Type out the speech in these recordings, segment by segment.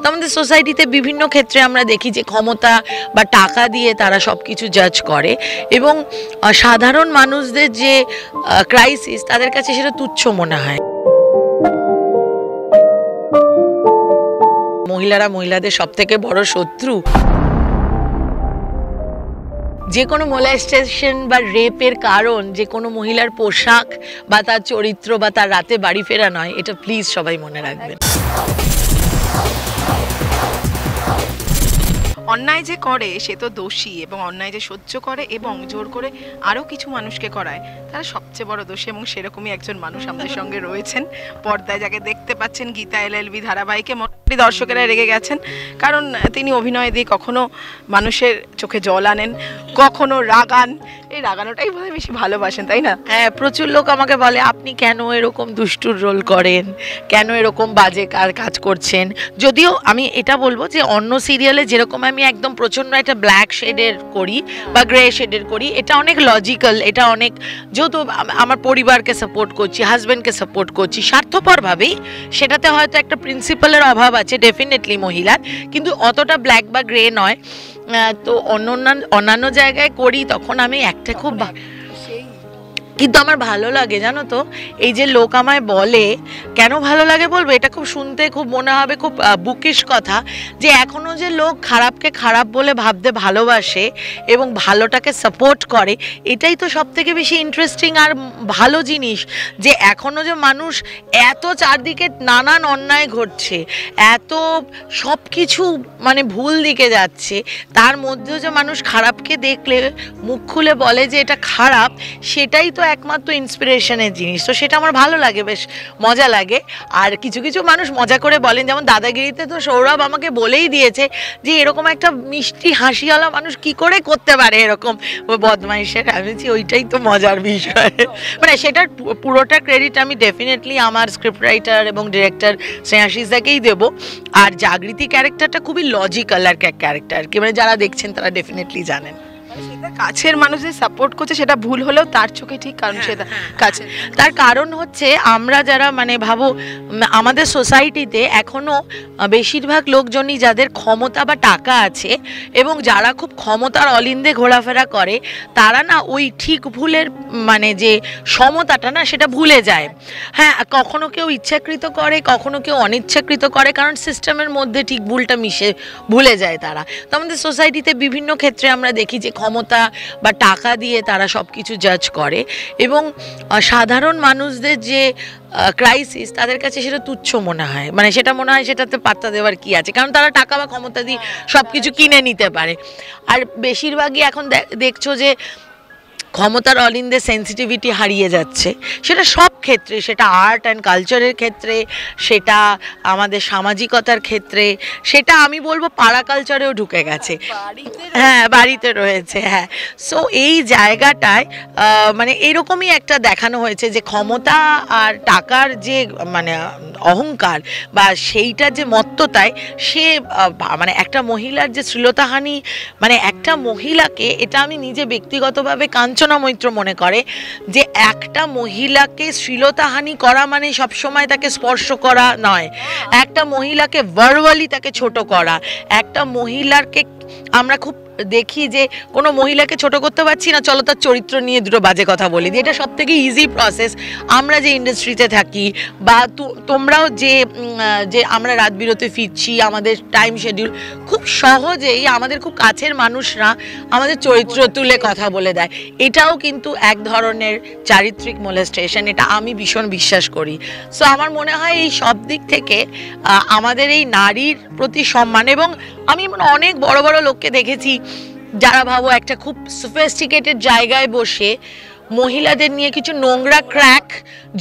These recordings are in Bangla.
তো আমাদের সোসাইটিতে বিভিন্ন ক্ষেত্রে আমরা দেখি যে ক্ষমতা বা টাকা দিয়ে তারা সব কিছু জাজ করে এবং সাধারণ মানুষদের যে ক্রাইসিস তাদের কাছে সেটা তুচ্ছ মনে হয়। মহিলারা মহিলাদের সব থেকে বড় শত্রু। যে কোনো মোলেস্টেশন বা রেপের কারণ যে কোনো মহিলার পোশাক বা তার চরিত্র বা তার রাতে বাড়ি ফেরা নয়, এটা প্লিজ সবাই মনে রাখবেন। অন্যায় যে করে সে তো দোষী, এবং অন্যায় যে সহ্য করে এবং জোর করে আরও কিছু মানুষকে করায় তারা সবচেয়ে বড় দোষী, এবং সেরকমই একজন মানুষ আমাদের সঙ্গে রয়েছেন পর্দায়, যাকে দেখতে পাচ্ছেন গীতা এলএলবি ধারাবাহিকে। মোটামুটি দর্শকেরা রেগে গেছেন, কারণ তিনি অভিনয় দিয়ে কখনো মানুষের চোখে জল আনেন, কখনো রাগান। এই রাগানোটাই বোধহয় বেশি ভালোবাসেন, তাই না? হ্যাঁ, প্রচুর লোক আমাকে বলে আপনি কেন এরকম দুষ্টুর রোল করেন, কেন এরকম বাজে কাজ করছেন। যদিও আমি এটা বলবো যে অন্য সিরিয়ালে যেরকম আমি একদম প্রচণ্ড একটা ব্ল্যাক শেডের করি বা গ্রে শেডের করি, এটা অনেক লজিক্যাল, এটা অনেক, যেহেতু আমার পরিবারকে সাপোর্ট করছি, হাজব্যান্ডকে সাপোর্ট করছি স্বার্থপরভাবেই, সেটাতে হয়তো একটা প্রিন্সিপালের অভাব আছে ডেফিনেটলি মহিলার, কিন্তু অতটা ব্ল্যাক বা গ্রে নয়। তো অন্যান্য জায়গায় করি তখন আমি একটা খুব, কিন্তু আমার ভালো লাগে জানো তো, এই যে লোক আমায় বলে, কেন ভালো লাগে বলবো, এটা খুব শুনতে খুব মনে হবে খুব বুকিশ কথা, যে এখনও যে লোক খারাপকে খারাপ বলে ভাবতে ভালোবাসে এবং ভালোটাকে সাপোর্ট করে, এটাই তো সব থেকে বেশি ইন্টারেস্টিং আর ভালো জিনিস। যে এখনও যে মানুষ এত চারদিকে নানান অন্যায় ঘটছে, এত সব কিছু মানে ভুল দিকে যাচ্ছে, তার মধ্যেও যে মানুষ খারাপকে দেখলে মুখ খুলে বলে যে এটা খারাপ, সেটাই তো একমাত্র ইন্সপিরেশনের জিনিস। তো সেটা আমার ভালো লাগে, বেশ মজা লাগে। আর কিছু কিছু মানুষ মজা করে বলেন, যেমন দাদাগিরিতে তো সৌরভ আমাকে বলেই দিয়েছে যে এরকম একটা মিষ্টি হাসিওয়ালা মানুষ কি করে করতে পারে এরকম বদমাইশের। আমি বলছি ওইটাই তো মজার বিষয়। মানে সেটার পুরোটা ক্রেডিট আমি ডেফিনেটলি আমার স্ক্রিপ্ট রাইটার এবং ডিরেক্টর স্নেহাশিসদাকেই দেবো। আর জাগৃতি ক্যারেক্টারটা খুবই লজিক্যাল আর ক্যারেক্টার, কি মানে যারা দেখছেন তারা ডেফিনেটলি জানেন। কাছের মানুষ যে সাপোর্ট করছে সেটা ভুল হলেও তার চোখে ঠিক, কারণ সেটা কাছে। তার কারণ হচ্ছে আমরা যারা মানে ভাবো আমাদের সোসাইটিতে এখনও বেশিরভাগ লোকজনই যাদের ক্ষমতা বা টাকা আছে এবং যারা খুব ক্ষমতার অলিন্দে ঘোরাফেরা করে, তারা না ওই ঠিক ভুলের মানে যে সমতাটা না সেটা ভুলে যায়। হ্যাঁ, কখনো কেউ ইচ্ছাকৃত করে, কখনো কেউ অনিচ্ছাকৃত করে, কারণ সিস্টেমের মধ্যে ঠিক ভুলটা মিশে ভুলে যায় তারা। তো আমাদের সোসাইটিতে বিভিন্ন ক্ষেত্রে আমরা দেখি যে ক্ষমতা বা টাকা দিয়ে তারা সব কিছু জাজ করে এবং সাধারণ মানুষদের যে ক্রাইসিস তাদের কাছে সেটা তুচ্ছ মনে হয়, মানে সেটা মনে হয় সেটাতে পাত্তা দেওয়ার কি আছে, কারণ তারা টাকা বা ক্ষমতা দিয়ে সব কিছু কিনে নিতে পারে। আর বেশিরভাগই এখন দেখছো যে ক্ষমতার অলিন্দে সেন্সিটিভিটি হারিয়ে যাচ্ছে, সেটা সব ক্ষেত্রে, সেটা আর্ট অ্যান্ড কালচারের ক্ষেত্রে, সেটা আমাদের সামাজিকতার ক্ষেত্রে, সেটা আমি বলবো পাড়া কালচারেও ঢুকে গেছে। হ্যাঁ, বাড়িতে রয়েছে। হ্যাঁ, সো এই জায়গাটায় মানে এরকমই একটা দেখানো হয়েছে যে ক্ষমতা আর টাকার যে মানে অহংকার বা সেইটা যে মত্ততায় সে মানে একটা মহিলার যে শ্লীলতাহানি, মানে একটা মহিলাকে, এটা আমি নিজে ব্যক্তিগতভাবে কাঞ্চনা মৈত্র মনে করে যে একটা মহিলাকে শ্লীলতাহানি করা মানে সবসময় তাকে স্পর্শ করা নয়, একটা মহিলাকে ভার্বালি তাকে ছোট করা, একটা মহিলাকে আমরা খুব দেখি যে কোনো মহিলাকে ছোট করতে পারছি না, চলো তার চরিত্র নিয়ে দুটো বাজে কথা বলি দিই। এটা সব থেকে ইজি প্রসেস। আমরা যে ইন্ডাস্ট্রিতে থাকি বা তোমরাও যে আমরা রাত বিরতে ফিরছি, আমাদের টাইম শিডিউল, খুব সহজেই আমাদের খুব কাছের মানুষরা আমাদের চরিত্র তুলে কথা বলে দেয়। এটাও কিন্তু এক ধরনের চারিত্রিক মোলেস্টেশন, এটা আমি ভীষণ বিশ্বাস করি। সো আমার মনে হয় এই সব দিক থেকে আমাদের এই নারীর প্রতি সম্মান, এবং আমি অনেক বড় বড় লোককে দেখেছি যারা ভাবো একটা খুব সোফিস্টিকেটেড জায়গায় বসে মহিলাদের নিয়ে কিছু নোংরা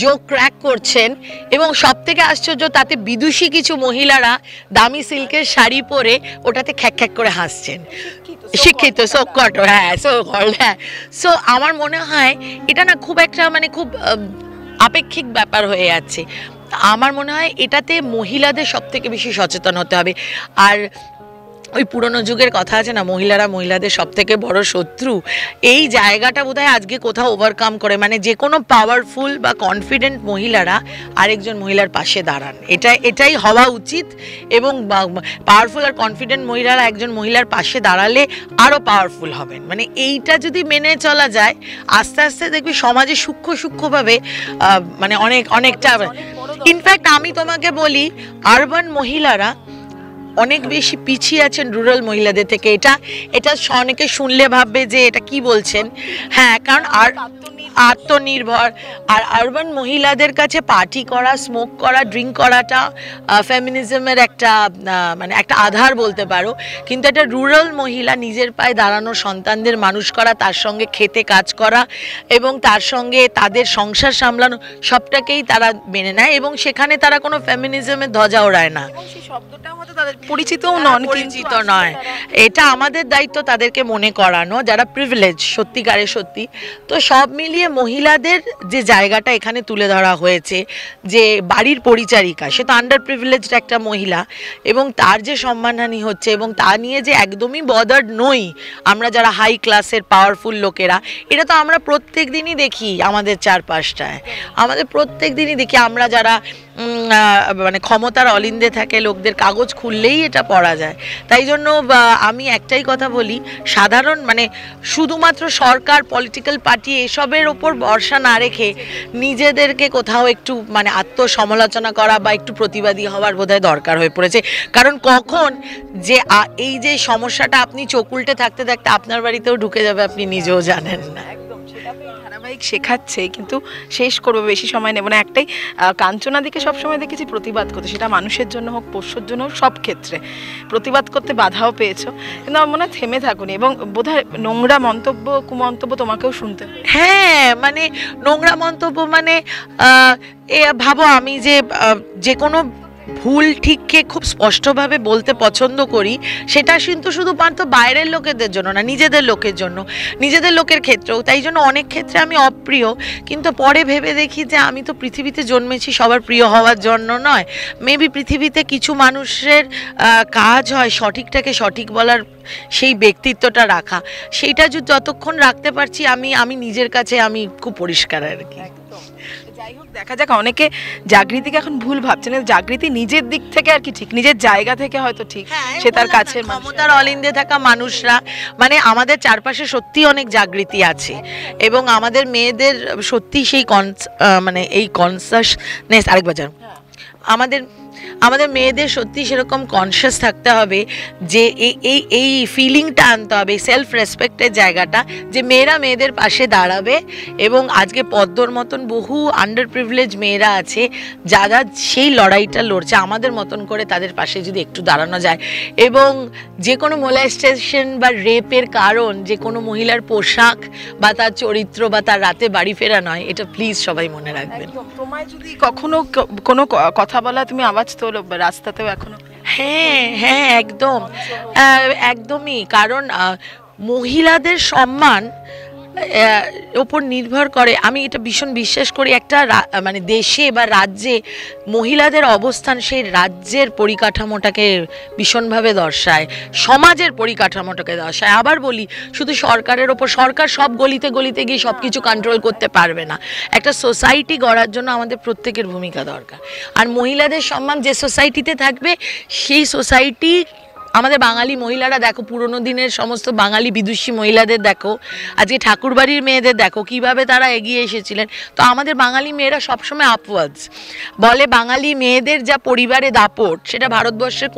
জোক ক্র্যাক করছেন, এবং সব থেকে আশ্চর্য তাতে বিদুষী কিছু মহিলারা দামি সিল্কের শাড়ি পরে ওটাতে খ্যাক করে হাসছেন। শিক্ষিত, সোকট, হ্যাঁ, হ্যাঁ। সো আমার মনে হয় এটা না খুব একটা মানে খুব আপেক্ষিক ব্যাপার হয়ে যাচ্ছে। আমার মনে হয় এটাতে মহিলাদের সব থেকে বেশি সচেতন হতে হবে। আর ওই পুরনো যুগের কথা আছে না, মহিলারা মহিলাদের সব থেকে বড় শত্রু, এই জায়গাটা বোধহয় আজকে কোথাও ওভারকাম করে, মানে যে কোনো পাওয়ারফুল বা কনফিডেন্ট মহিলারা আরেকজন মহিলার পাশে দাঁড়ান, এটাই হওয়া উচিত। এবং পাওয়ারফুল আর কনফিডেন্ট মহিলারা একজন মহিলার পাশে দাঁড়ালে আরও পাওয়ারফুল হবেন। মানে এইটা যদি মেনে চলা যায়, আস্তে আস্তে দেখবি সমাজে সূক্ষ্মভাবে মানে অনেকটা। ইনফ্যাক্ট আমি তোমাকে বলি, আরবান মহিলারা অনেক বেশি পিছিয়ে আছেন রুরাল মহিলাদের থেকে। এটা অনেকে শুনলে ভাববে যে এটা কি বলছেন। হ্যাঁ, কারণ আত্মনির্ভর আর আরবান মহিলাদের কাছে পার্টি করা, স্মোক করা, ড্রিঙ্ক করাটা ফেমিনিজমের একটা মানে একটা আধার বলতে পারো। কিন্তু একটা রুরাল মহিলা নিজের পায়ে দাঁড়ানো, সন্তানদের মানুষ করা, তার সঙ্গে খেতে কাজ করা এবং তার সঙ্গে তাদের সংসার সামলানো, সবটাকেই তারা মেনে নেয় এবং সেখানে তারা কোনো ফেমিনিজমের ধ্বজা ওড়ায় না। পরিচিতও নয়। এটা আমাদের দায়িত্ব তাদেরকে মনে করানো, যারা প্রিভিলেজ সত্যিকারের সত্যি। তো সব মিলিয়ে মহিলাদের যে জায়গাটা এখানে তুলে ধরা হয়েছে, যে বাড়ির পরিচারিকা, সে তো আন্ডার প্রিভিলেজড একটা মহিলা এবং তার যে সম্মানহানি হচ্ছে এবং তা নিয়ে যে একদমই বদার্ড নই আমরা যারা হাই ক্লাসের পাওয়ারফুল লোকেরা, এটা তো আমরা প্রত্যেক দিনই দেখি আমাদের চারপাশটায়। আমাদের প্রত্যেক দিনই দেখি আমরা যারা মানে ক্ষমতার অলিন্দে থাকে লোকদের কাগজ খুললেই এটা পড়া যায়। তাই জন্য আমি একটাই কথা বলি, সাধারণ মানে শুধুমাত্র সরকার, পলিটিক্যাল পার্টি এসবের ওপর ভরসা না রেখে নিজেদেরকে কোথাও একটু মানে আত্মসমালোচনা করা বা একটু প্রতিবাদী হওয়ার বোধহয় দরকার হয়ে পড়েছে। কারণ কখন যে এই যে সমস্যাটা আপনি চোখ উল্টে থাকতে থাকতে আপনার বাড়িতেও ঢুকে যাবে আপনি নিজেও জানেন না। শেখাচ্ছে, কিন্তু শেষ করবো, বেশি সময় নেব না। একটাই, কাঞ্চনাদিকে সবসময় দেখেছি প্রতিবাদ করতে, সেটা মানুষের জন্য হোক, পশুর জন্য হোক, সব ক্ষেত্রে প্রতিবাদ করতে বাধাও পেয়েছো, কিন্তু আমার মনে হয় থেমে থাকুনি এবং বোধহয় নোংরা মন্তব্য, কুমন্তব্য তোমাকেও শুনতে। হ্যাঁ, মানে নোংরা মন্তব্য মানে ভাবো, আমি যে কোনো ভুল ঠিককে খুব স্পষ্টভাবে বলতে পছন্দ করি, সেটা কিন্তু শুধুমাত্র বাইরের লোকেদের জন্য না, নিজেদের লোকের জন্য, নিজেদের লোকের ক্ষেত্রেও। তাই জন্য অনেক ক্ষেত্রে আমি অপ্রিয়, কিন্তু পরে ভেবে দেখি যে আমি তো পৃথিবীতে জন্মেছি সবার প্রিয় হওয়ার জন্য নয়। মেবি পৃথিবীতে কিছু মানুষের কাজ হয় সঠিকটাকে সঠিক বলার, সেই ব্যক্তিত্বটা রাখা, সেইটা যতক্ষণ রাখতে পারছি আমি নিজের কাছে আমি খুব পরিষ্কার আর কি। যাই হোক, দেখা যাক। অনেকে জাগৃতিকে এখন ভুল ভাবছেন, জাগৃতি নিজের দিক থেকে আর কি ঠিক, নিজের জায়গা থেকে হয়তো ঠিক, সে তার কাছে ক্ষমতার অলিন্দে থাকা মানুষরা, মানে আমাদের চারপাশে সত্যি অনেক জাগৃতি আছে এবং আমাদের মেয়েদের সত্যি সেই মানে এই কনসাসনেস, আরেকবার আমাদের মেয়েদের সত্যি সেরকম কনসিয়াস থাকতে হবে যে এই ফিলিংটা আনতে হবে, সেলফ রেসপেক্টের জায়গাটা, যে মেয়েরা মেয়েদের পাশে দাঁড়াবে। এবং আজকে পদ্মর মতন বহু আন্ডার প্রিভিলেজ মেয়েরা আছে যারা সেই লড়াইটা লড়ছে, আমাদের মতন করে তাদের পাশে যদি একটু দাঁড়ানো যায়। এবং যে কোনো মোলেস্টেশন বা রেপের কারণ যে কোনো মহিলার পোশাক বা তার চরিত্র বা তার রাতে বাড়ি ফেরা নয়, এটা প্লিজ সবাই মনে রাখবেন। তোমায় যদি কখনো কোনো কথা বলা, তুমি আওয়াজ তোলো রাস্তাতেও এখনো? হ্যাঁ, একদমই। কারণ মহিলাদের সম্মান ওপর নির্ভর করে, আমি এটা ভীষণ বিশ্বাস করি, একটা মানে দেশে বা রাজ্যে মহিলাদের অবস্থান সেই রাজ্যের পরিকাঠামোটাকে ভীষণভাবে দর্শায়, সমাজের পরিকাঠামোটাকে দর্শায়। আবার বলি, শুধু সরকারের ওপর, সরকার সব গলিতে গলিতে গিয়ে সব কিছু কন্ট্রোল করতে পারবে না। একটা সোসাইটি গড়ার জন্য আমাদের প্রত্যেকের ভূমিকা দরকার। আর মহিলাদের সম্মান যে সোসাইটিতে থাকবে, সেই সোসাইটি, আমাদের বাঙালি মহিলারা দেখো, পুরোনো দিনের সমস্ত বাঙালি বিদুষী মহিলাদের দেখো, আজকে ঠাকুরবাড়ির মেয়েদের দেখো কিভাবে তারা এগিয়ে এসেছিলেন। তো আমাদের বাঙালি মেয়েরা সবসময় আপওয়ার্ডস বলে, বাঙালি মেয়েদের যা পরিবারে দাপট, সেটা ভারতবর্ষের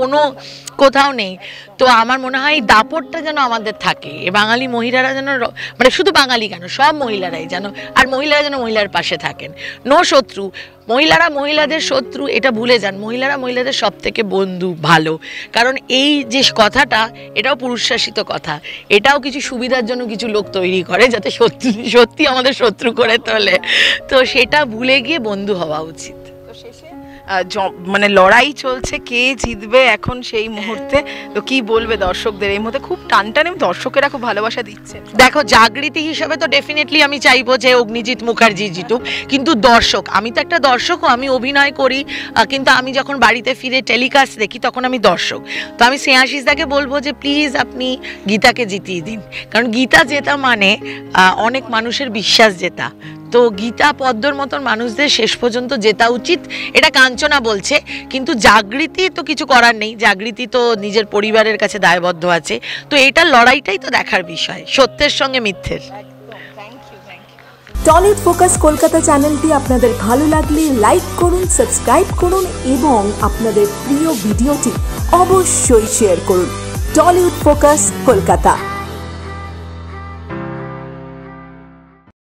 কোথাও নেই। তো আমার মনে হয় এই দাপটটা যেন আমাদের থাকে, এ বাঙালি মহিলারা যেন, মানে শুধু বাঙালি কেন, সব মহিলারাই যেন, আর মহিলারা যেন মহিলার পাশে থাকেন। নো শত্রু, মহিলারা মহিলাদের শত্রু এটা ভুলে যান, মহিলারা মহিলাদের সব থেকে বন্ধু, ভালো। কারণ এই যে কথাটা, এটাও পুরুষ শাসিত কথা, এটাও কিছু সুবিধার জন্য কিছু লোক তৈরি করে যাতে সত্যি আমাদের শত্রু করে তোলে। তো সেটা ভুলে গিয়ে বন্ধু হওয়া উচিত। তো শেষে মানে লড়াই চলছে কে জিতবে এখন সেই মুহূর্তে। তো কি বলবে দর্শকদের এই মুহূর্তে? খুব টানটান এবং দর্শকেরা খুব ভালোবাসা দিচ্ছে। দেখো, জাগৃতি হিসাবে তো ডেফিনেটলি আমি চাইবো যে অগ্নিজিৎ মুখার্জি জিতুক, কিন্তু দর্শক, আমি তো একটা দর্শকও, আমি অভিনয় করি, কিন্তু আমি যখন বাড়িতে ফিরে টেলিকাস্ট দেখি তখন আমি দর্শক। তো আমি স্নেহাশিস দাকে বলবো যে প্লিজ আপনি গীতাকে জিতিয়ে দিন, কারণ গীতা জেতা মানে অনেক মানুষের বিশ্বাস জেতা। তো গীতা পদ্মর মতন মানুষদের শেষ পর্যন্ত জেতা উচিত, এটা কাঞ্চনা বলছে। কিন্তু জাগৃতি তো কিছু করার নেই, জাগৃতি তো নিজের পরিবারের কাছে দায়বদ্ধ আছে। তো এটার লড়াইটাই তো দেখার বিষয়, সত্যের সঙ্গে মিথ্যের। টলিউড ফোকাস কলকাতা চ্যানেলটি আপনাদের ভালো লাগলে লাইক করুন, সাবস্ক্রাইব করুন এবং আপনাদের প্রিয় ভিডিওটি অবশ্যই শেয়ার করুন। Tollywood focus Kolkata.